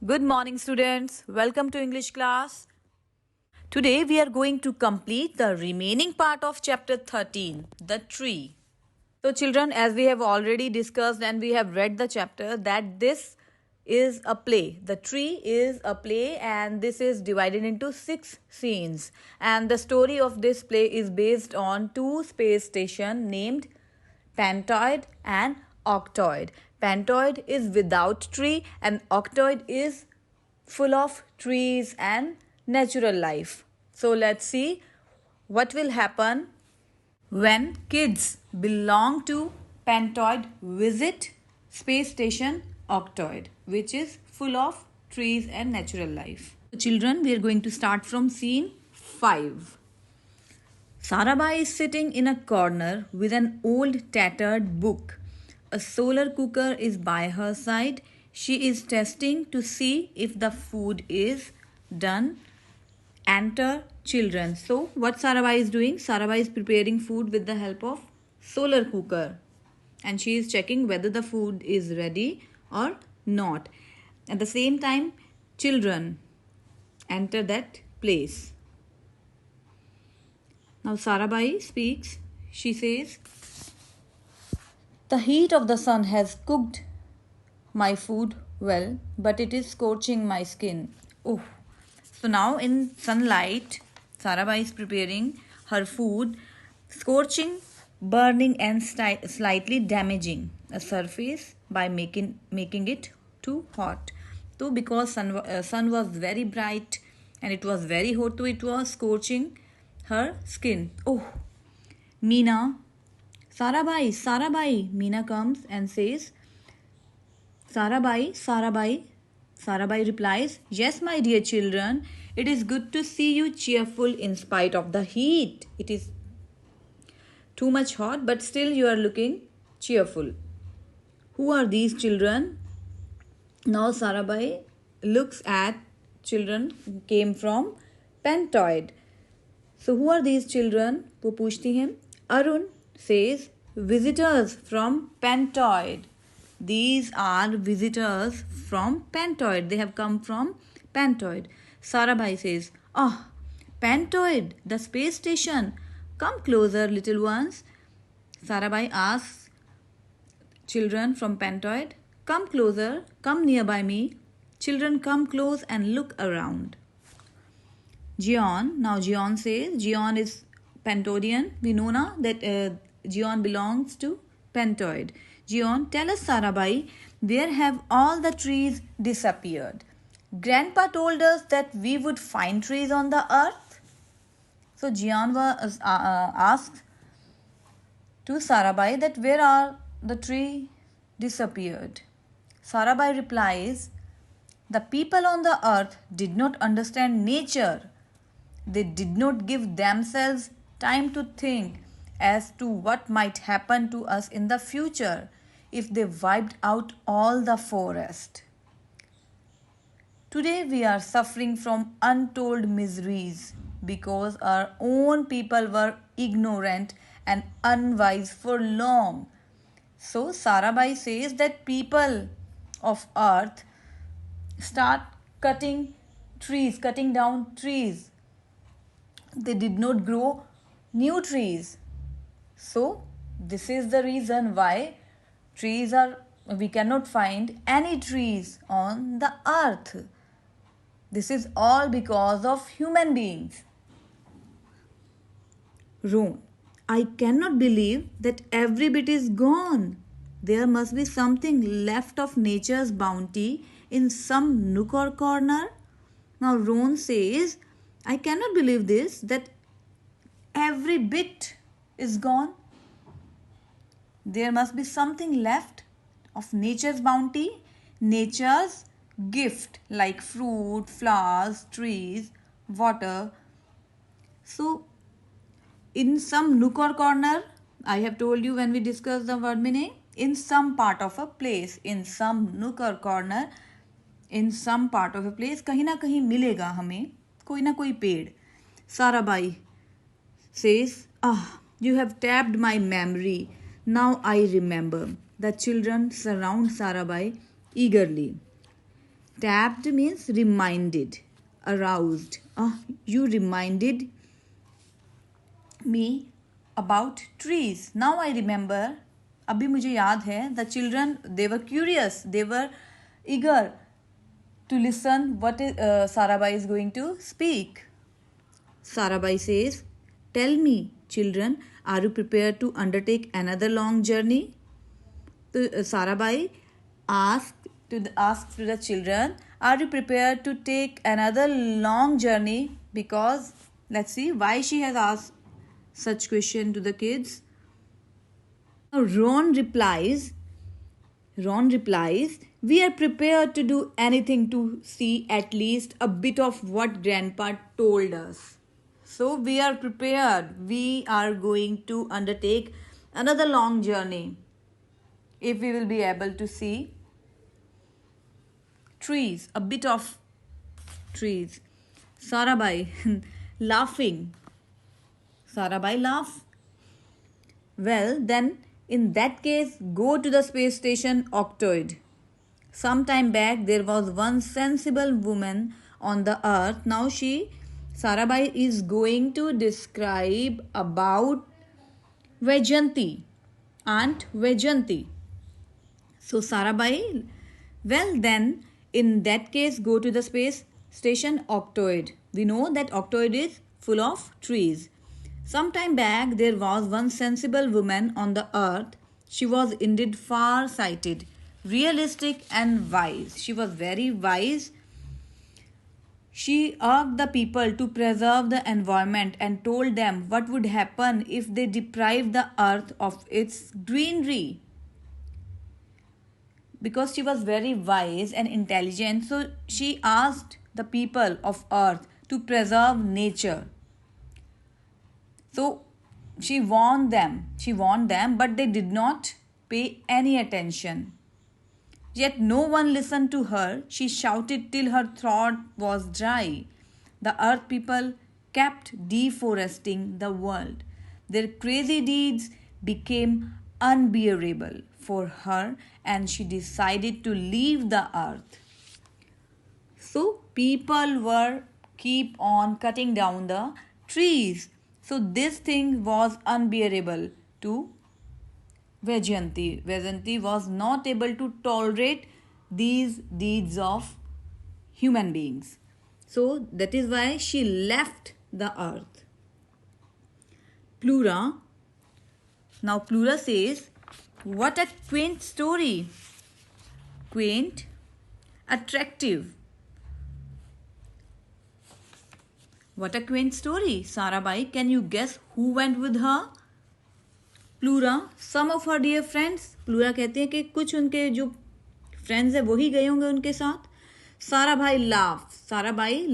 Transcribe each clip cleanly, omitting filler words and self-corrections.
Good morning, students. Welcome to English class. Today we are going to complete the remaining part of chapter 13, the tree. So, children, as we have already discussed and we have read the chapter, that this is a play. The tree is a play, and this is divided into 6 scenes. And the story of this play is based on 2 space stations named Pantoid and Octoid. Pantoid is without tree and Octoid is full of trees and natural life. So let's see what will happen when kids belong to Pantoid visit space station Octoid, which is full of trees and natural life. Children, we are going to start from scene 5. Sarabhai is sitting in a corner with an old tattered book. A solar cooker is by her side. She is testing to see if the food is done. Enter children. So what Sarabhai is doing? Sarabhai is preparing food with the help of solar cooker. And she is checking whether the food is ready or not. At the same time, children enter that place. Now Sarabhai speaks. She says, "The heat of the sun has cooked my food well, but it is scorching my skin." Oh, so now in sunlight, Sarabhai is preparing her food, scorching, burning, and slightly damaging a surface by making it too hot. So because sun was very bright and it was very hot, so it was scorching her skin. Oh, Meena, Sarabhai, Sarabhai. Meena comes and says, Sarabhai, Sarabhai. Sarabhai replies, "Yes, my dear children, it is good to see you cheerful in spite of the heat. It is too much hot, but still you are looking cheerful." Who are these children? Now Sarabhai looks at children who came from Pantoid. So who are these children? वो पूछती हैं. Arun says, "Visitors from Pantoid." These are visitors from Pantoid. They have come from Pantoid. Sarabhai says, "Ah, Pantoid, the space station. Come closer, little ones." Sarabhai asks children from Pantoid, "Come closer, come nearby me." Children come close and look around. Jion, now Jion says, Jion is Pantodian. We know now that Jion belongs to Pantoid. Jion, "Tell us, Sarabhai, where have all the trees disappeared? Grandpa told us that we would find trees on the earth." So Jion was asked to Sarabhai that where are the trees disappeared. Sarabhai replies, "The people on the earth did not understand nature. They did not give themselves time to think as to what might happen to us in the future if they wiped out all the forest. Today we are suffering from untold miseries because our own people were ignorant and unwise for long." So Sarabhai says that people of earth start cutting down trees. They did not grow new trees. So this is the reason why we cannot find any trees on the earth. This is all because of human beings. Ron, "I cannot believe that every bit is gone. There must be something left of nature's bounty in some nook or corner." Now Ron says, "I cannot believe this, that every bit is gone. There must be something left of nature's bounty, nature's gift like fruit, flowers, trees, water. So in some nook or corner," I have told you when we discussed the word meaning, in some part of a place, in some nook or corner, in some part of a place, कहीं ना कहीं मिलेगा हमें कोई ना कोई पेड़. Sarabhai says, "Ah, you have tapped my memory. Now I remember." The children surround Sarabhai eagerly. Tapped means reminded, aroused. You reminded me about trees. Now I remember. अभी मुझे याद है. The children, they were curious. They were eager to listen what Sarabhai is going to speak. Sarabhai says, "Tell me, children, are you prepared to undertake another long journey?" So Sarabhai asked to the children, "Are you prepared to take another long journey?" Because let's see why she has asked such question to the kids. Now Ron replies, "We are prepared to do anything to see at least a bit of what Grandpa told us." So we are prepared. We are going to undertake another long journey if we will be able to see trees, a bit of trees. Sarabhai laughing. Sarabhai laughs. Well, then in that case, go to the space station Octoid. Some time back, there was one sensible woman on the earth. Now Sarabhai is going to describe about Vaijayanti, Aunt Vaijayanti. So Sarabhai, well then, in that case, go to the space station Octoid. We know that Octoid is full of trees. Some time back, there was one sensible woman on the earth. She was indeed far-sighted, realistic and wise. She was very wise. She urged the people to preserve the environment and told them what would happen if they deprived the earth of its greenery. Because she was very wise and intelligent, so she asked the people of earth to preserve nature. So she warned them, but they did not pay any attention. Yet no one listened to her. She shouted till her throat was dry. The earth people kept deforesting the world. Their crazy deeds became unbearable for her and she decided to leave the earth. So people were keep on cutting down the trees. So this thing was unbearable to Vaijayanti. Vaijayanti was not able to tolerate these deeds of human beings. So that is why she left the earth. Plura. Now Plura says, "What a quaint story." Quaint, attractive. What a quaint story. Sarabhai, can you guess who went with her? Plura, some of her dear friends. Plura कहते हैं कि कुछ उनके जो friends है वही गए होंगे उनके साथ. Sarabhai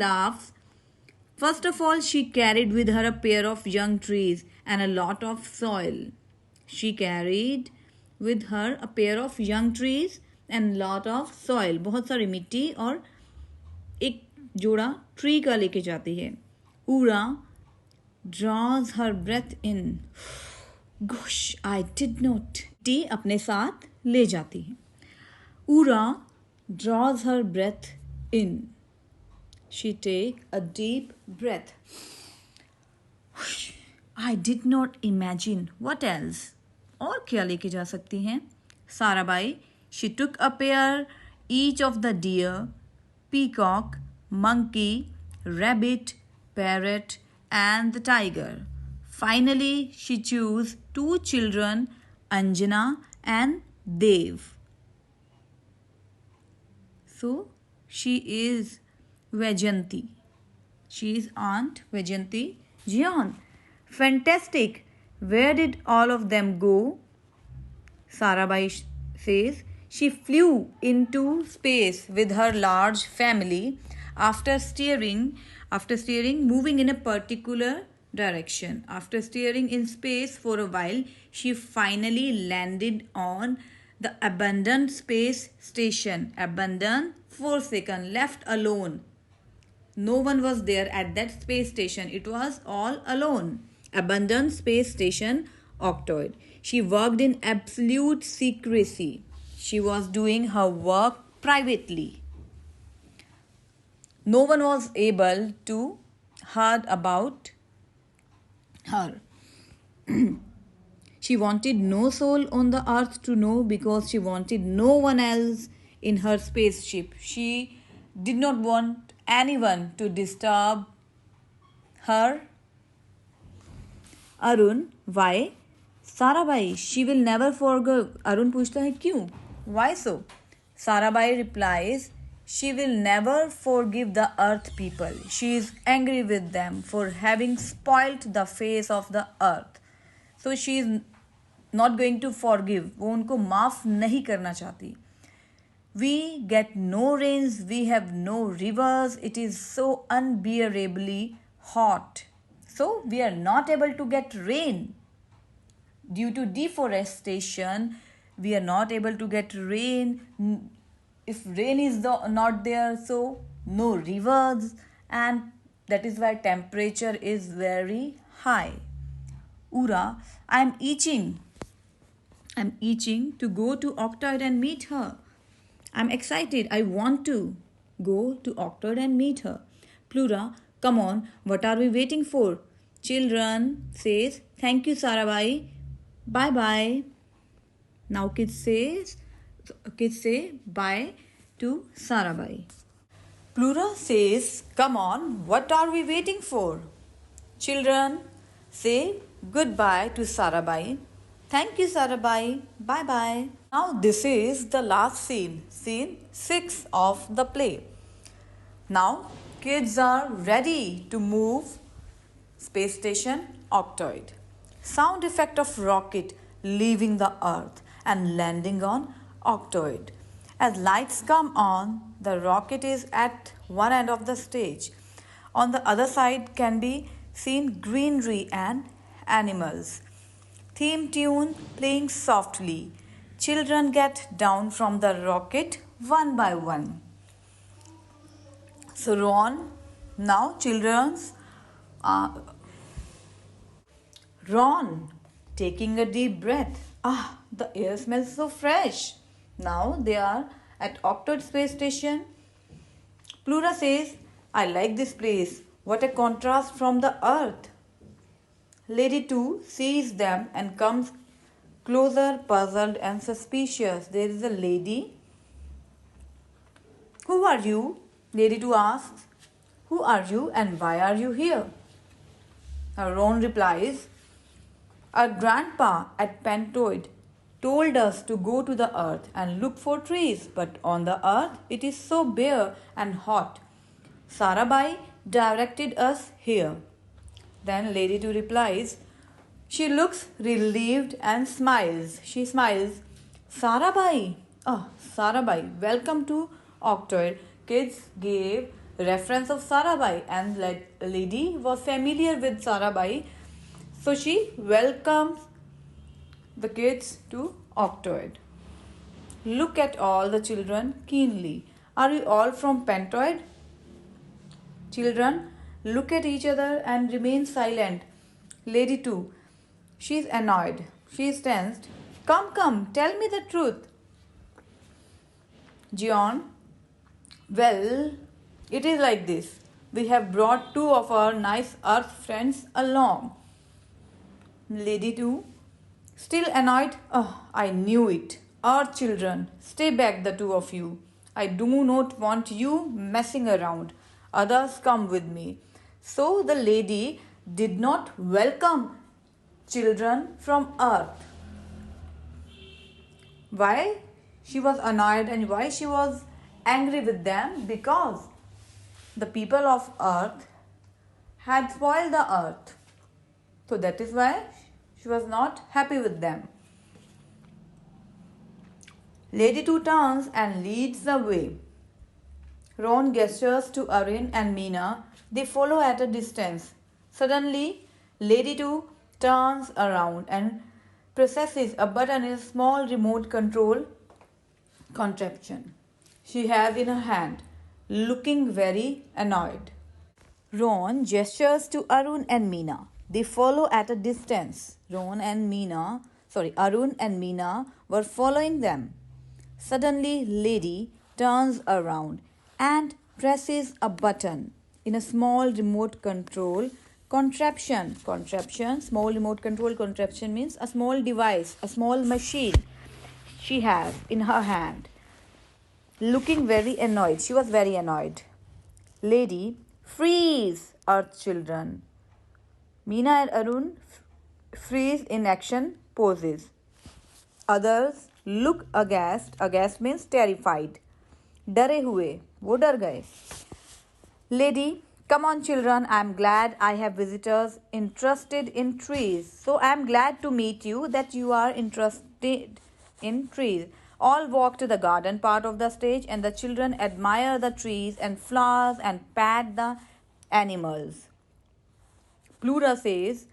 laughs. First of all, she carried with her a pair of young trees and a lot of soil. She carried with her a pair of young trees and lot of soil. बहुत सारी मिट्टी और एक जोड़ा tree का लेके जाती है. Ura draws her breath in. Gosh, I did not. T अपने साथ ले जाती है. Ura draws her breath in. She take a deep breath. I did not imagine. What else? और क्या लेके जा सकती हैं? Sarabhai, she took a pair each of the deer, peacock, monkey, rabbit, parrot and the tiger. Finally, she chose 2 children, Anjana and Dev. So, she is Vaijayanti. She is Aunt Vaijayanti. Jian, fantastic. Where did all of them go? Sarabhai says, she flew into space with her large family after steering, moving in a particular direction. After steering in space for a while, she finally landed on the abandoned space station. Abandoned, forsaken, left alone. No one was there at that space station. It was all alone. Abandoned space station, Octoid. She worked in absolute secrecy. She was doing her work privately. No one was able to heard about her. She wanted no soul on the earth to know because she wanted no one else in her spaceship. She did not want anyone to disturb her. Arun, why? Sarabai, she will never forgive. Arun पूछता है क्यों? Why so? Sarabai replies, she will never forgive the earth people. She is angry with them for having spoilt the face of the earth. So she is not going to forgive. वो उनको माफ नहीं करना चाहती. We get no rains, we have no rivers, it is so unbearably hot. So we are not able to get rain. Due to deforestation, we are not able to get rain. If rain is not there, so no rivers, and that is why temperature is very high. Ura, I'm itching to go to Octoid and meet her. I'm excited. I want to go to Octoid and meet her. Plura, come on, what are we waiting for? Children says, thank you, Sarabai. Bye bye. Now kids say bye to Sarabai. Plura says, come on, what are we waiting for? Children say goodbye to Sarabai. Thank you, Sarabai. Bye bye. Now this is the last scene 6 of the play. Now kids are ready to move space station Octoid. Sound effect of rocket leaving the earth and landing on Octoid. As lights come on, the rocket is at one end of the stage. On the other side can be seen greenery and animals. Theme tune playing softly. Children get down from the rocket one by one. So now Ron taking a deep breath. The air smells so fresh. Now they are at Octoid Space Station. Plura says, I like this place. What a contrast from the earth. Lady 2 sees them and comes closer, puzzled and suspicious. There is a lady. Who are you? Lady 2 asks. Who are you and why are you here? Ron replies, our grandpa at Pentoid told us to go to the earth and look for trees, but on the earth it is so bare and hot. Sarabai directed us here. Then Lady 2 replies, she looks relieved and smiles. She smiles, Sarabai. Sarabai, welcome to Octoid. Kids gave reference of Sarabai and lady was familiar with Sarabai. So she welcomes the kids to Octoid. Look at all the children keenly. Are you all from Pentoid? Children look at each other and remain silent. Lady 2, she is annoyed. She is tensed. Come, tell me the truth. John, well, it is like this. We have brought 2 of our nice earth friends along. Lady 2, still annoyed. I knew it. Earth children, stay back, the 2 of you. I do not want you messing around. Others come with me. So the lady did not welcome children from earth. Why she was annoyed and why she was angry with them? Because the people of earth had spoiled the earth. So that is why she was not happy with them. Lady 2 turns and leads the way. Ron gestures to Arun and Meena. They follow at a distance. Suddenly, Lady 2 turns around and presses a button in a small remote control contraption she has in her hand, looking very annoyed. Ron gestures to Arun and Meena. They follow at a distance. Arun and Meena were following them. Suddenly, Lady turns around and presses a button in a small remote control contraption. Small remote control contraption means a small device, a small machine she has in her hand. Looking very annoyed. She was very annoyed. Lady, freeze, urged children. Meena and Arun freeze in action poses. Others look aghast. Aghast means terrified. डरे हुए, वो डर गए. Lady, come on children, I am glad I have visitors interested in trees. So I am glad to meet you that you are interested in trees. All walk to the garden part of the stage and the children admire the trees and flowers and pat the animals. Plura says,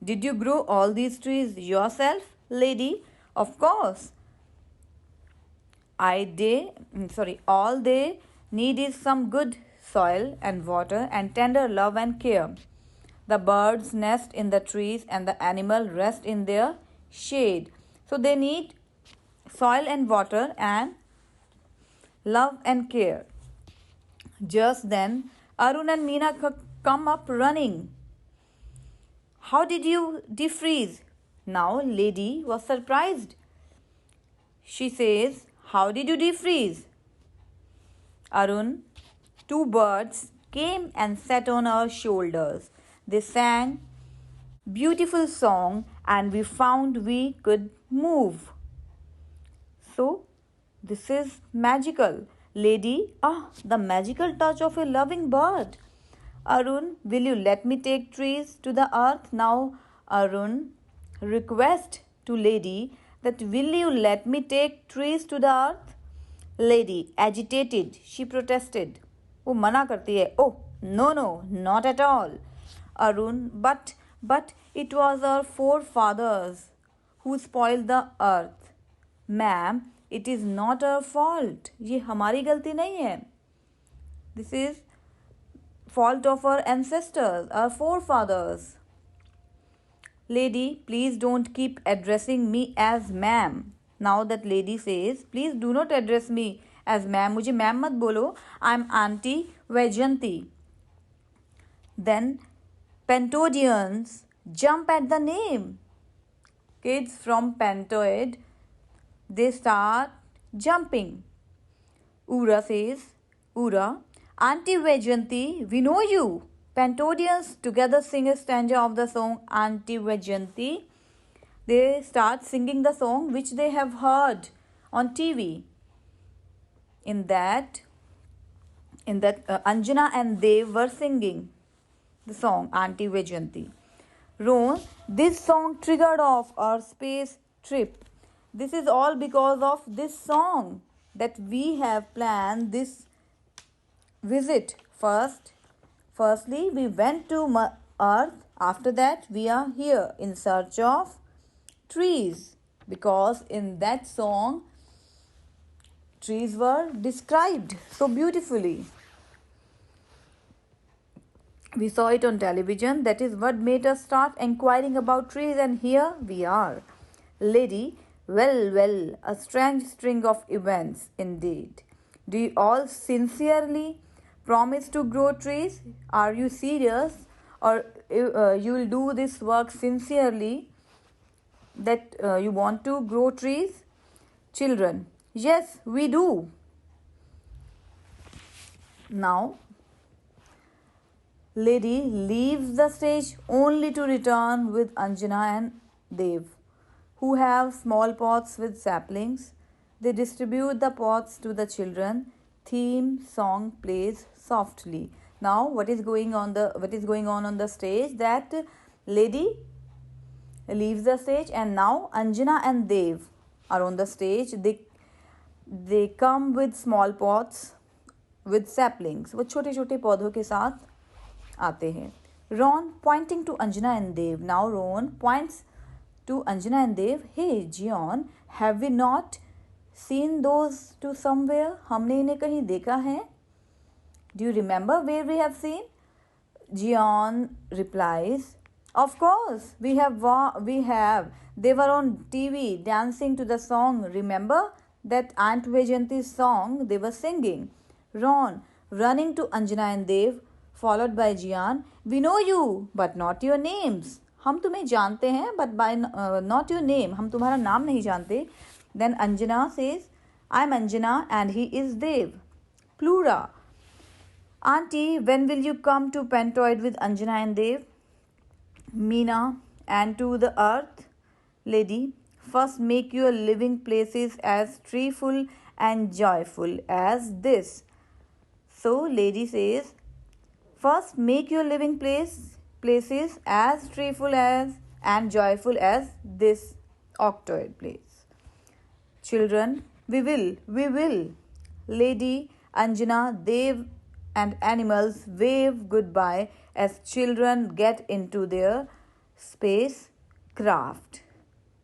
did you grow all these trees yourself, lady? Of course. All they need is some good soil and water and tender love and care. The birds nest in the trees and the animals rest in their shade. So they need soil and water and love and care. Just then, Arun and Meena come up running. How did you defreeze? Now, lady was surprised. She says, how did you defreeze? Arun, two birds came and sat on our shoulders. They sang beautiful song and we found we could move. So, this is magical. Lady, the magical touch of a loving bird. Arun, will you let me take trees to the earth? Now, Arun request to lady that will you let me take trees to the earth? Lady, agitated, she protested. वो मना करती है. Oh, no, not at all. Arun, but it was our forefathers who spoiled the earth. Ma'am, it is not our fault. ये हमारी गलती नहीं है. This is fault of our ancestors, our forefathers. Lady, please don't keep addressing me as ma'am. Now that lady says, please do not address me as ma'am. मुझे ma'am मत बोलो. I'm Auntie Vaijayanti. Then Pentodians jump at the name. Kids from Pentoid, they start jumping. Ura says, Ura, Auntie Vaijayanti, we know you. Pentodians together sing a stanza of the song Auntie Vaijayanti. They start singing the song which they have heard on TV. In that Anjana and Dev were singing the song Auntie Vaijayanti. Ron, this song triggered off our space trip. This is all because of this song that we have planned this visit. Firstly, we went to Earth. After that, we are here in search of trees, because in that song, trees were described so beautifully. We saw it on television. That is what made us start inquiring about trees, and here we are. Lady, well, a strange string of events indeed. Do you all sincerely promise to grow trees? Are you serious, or you will do this work sincerely, that you want to grow trees? Children, yes, we do. Now, lady leaves the stage only to return with Anjana and Dev, who have small pots with saplings. They distribute the pots to the children. Theme song plays softly. Now, what is going on on the stage? That lady leaves the stage, and now Anjana and Dev are on the stage. They come with small pots with saplings. वो छोटे छोटे पौधों के साथ आते हैं. Ron pointing to Anjana and Dev. Now Ron points to Anjana and Dev. Hey Jion, have we not seen those two somewhere? हमने इन्हें कहीं देखा है? Do you remember where we have seen? Jion replies, of course, we have. They were on TV dancing to the song. Remember that Aunt Vaijayanti's song they were singing? Ron, running to Anjana and Dev, followed by Jian. We know you, but not your names. हम तुम्हें जानते हैं, but by not your name. हम तुम्हारा नाम नहीं जानते. Then Anjana says, I'm Anjana and he is Dev. Plura. Auntie, when will you come to Pentoid with Anjana and Dev? Meena. And to the earth, lady, first make your living places as treeful and joyful as this. So, lady says, first make your living places as treeful as and joyful as this octoid place. Children, we will. Lady, Anjana, Dev and animals wave goodbye as children get into their space craft.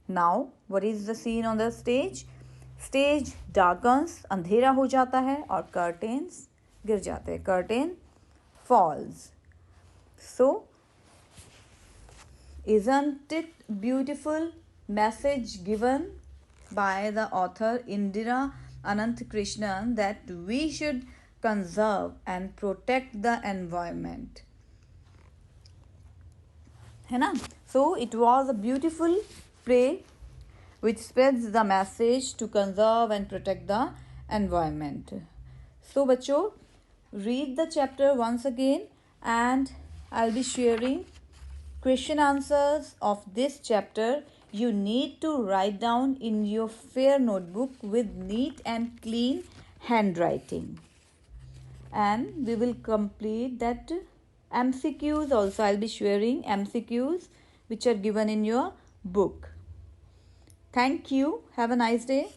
Now, what is the scene on the stage? Stage darkens, अंधेरा हो जाता है और curtains गिर जाते हैं. Curtain falls. So, isn't it beautiful message given by the author Indira Anant Krishnan that we should conserve and protect the environment? है ना? So it was a beautiful play which spreads the message to conserve and protect the environment. So बच्चों, read the chapter once again and I'll be sharing question answers of this chapter. You need to write down in your fair notebook with neat and clean handwriting. And we will complete that MCQs also. I'll be sharing MCQs which are given in your book. Thank you. Have a nice day.